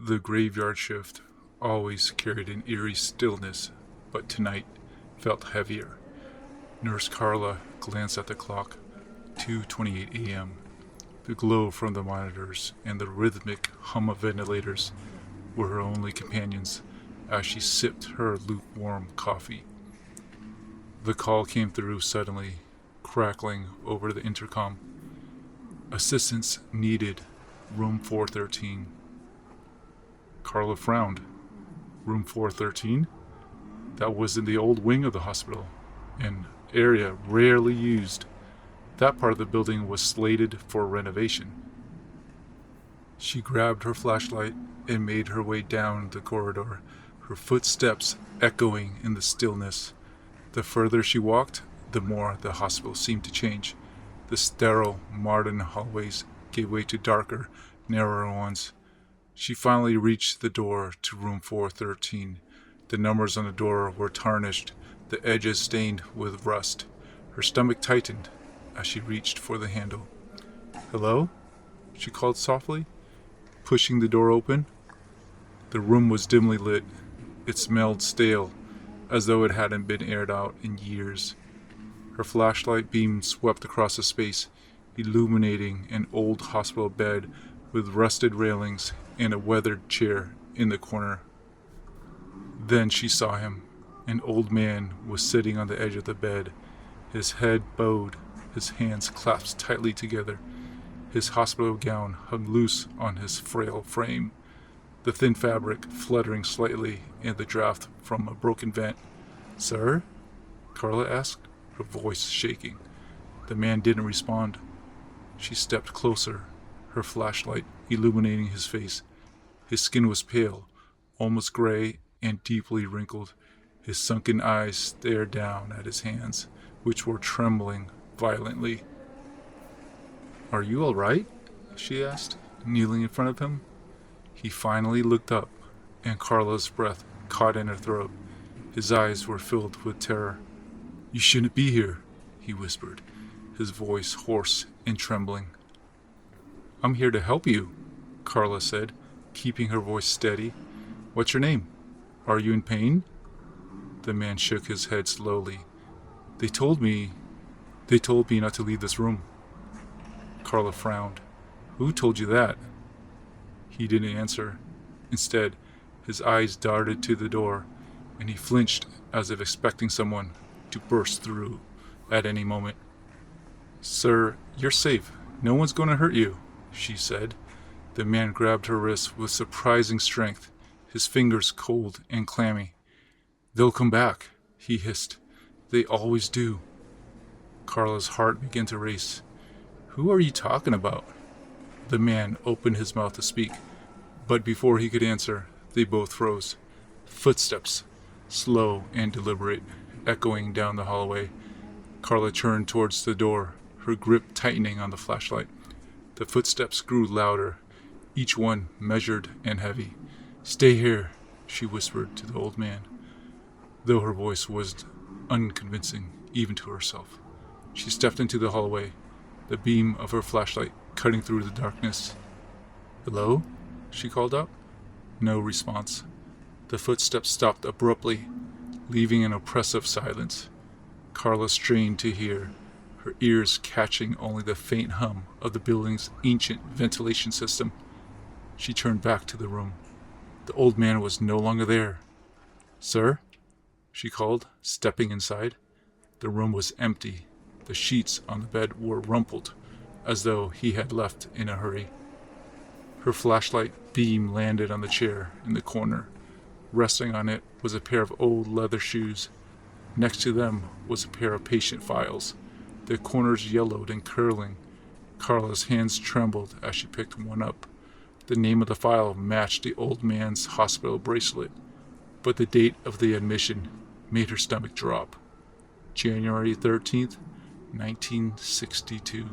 The graveyard shift always carried an eerie stillness, but tonight felt heavier. Nurse Carla glanced at the clock, 2:28 a.m. The glow from the monitors and the rhythmic hum of ventilators were her only companions as she sipped her lukewarm coffee. The call came through suddenly, crackling over the intercom. Assistance needed, room 413. Carla frowned. Room 413? That was in the old wing of the hospital, an area rarely used. That part of the building was slated for renovation. She grabbed her flashlight and made her way down the corridor, her footsteps echoing in the stillness. The further she walked, the more the hospital seemed to change. The sterile, modern hallways gave way to darker, narrower ones. She finally reached the door to room 413. The numbers on the door were tarnished, the edges stained with rust. Her stomach tightened as she reached for the handle. "Hello?" she called softly, pushing the door open. The room was dimly lit. It smelled stale, as though it hadn't been aired out in years. Her flashlight beam swept across the space, illuminating an old hospital bed with rusted railings and a weathered chair in the corner. Then she saw him. An old man was sitting on the edge of the bed, his head bowed, his hands clasped tightly together. His hospital gown hung loose on his frail frame, the thin fabric fluttering slightly in the draft from a broken vent. "Sir?" Carla asked, her voice shaking. The man didn't respond. She stepped closer, her flashlight illuminating his face. His skin was pale, almost gray and deeply wrinkled. His sunken eyes stared down at his hands, which were trembling violently. "Are you all right?" she asked, kneeling in front of him. He finally looked up, and Carla's breath caught in her throat. His eyes were filled with terror. "You shouldn't be here," he whispered, his voice hoarse and trembling. "I'm here to help you," Carla said, keeping her voice steady. "What's your name? Are you in pain?" The man shook his head slowly. They told me not to leave this room." Carla frowned. "Who told you that?" He didn't answer. Instead, his eyes darted to the door, and he flinched as if expecting someone to burst through at any moment. "Sir, you're safe. No one's going to hurt you," she said. The man grabbed her wrist with surprising strength, his fingers cold and clammy. "They'll come back," he hissed. "They always do." Carla's heart began to race. "Who are you talking about?" The man opened his mouth to speak, but before he could answer, they both froze. Footsteps, slow and deliberate, echoing down the hallway. Carla turned towards the door, her grip tightening on the flashlight. The footsteps grew louder, each one measured and heavy. "Stay here," she whispered to the old man, though her voice was unconvincing even to herself. She stepped into the hallway, the beam of her flashlight cutting through the darkness. "Hello?" she called out. No response. The footsteps stopped abruptly, leaving an oppressive silence. Carla strained to hear, her ears catching only the faint hum of the building's ancient ventilation system. She turned back to the room. The old man was no longer there. "Sir?" she called, stepping inside. The room was empty. The sheets on the bed were rumpled, as though he had left in a hurry. Her flashlight beam landed on the chair in the corner. Resting on it was a pair of old leather shoes. Next to them was a pair of patient files, their corners yellowed and curling. Carla's hands trembled as she picked one up. The name of the file matched the old man's hospital bracelet, but the date of the admission made her stomach drop. January 13th, 1962.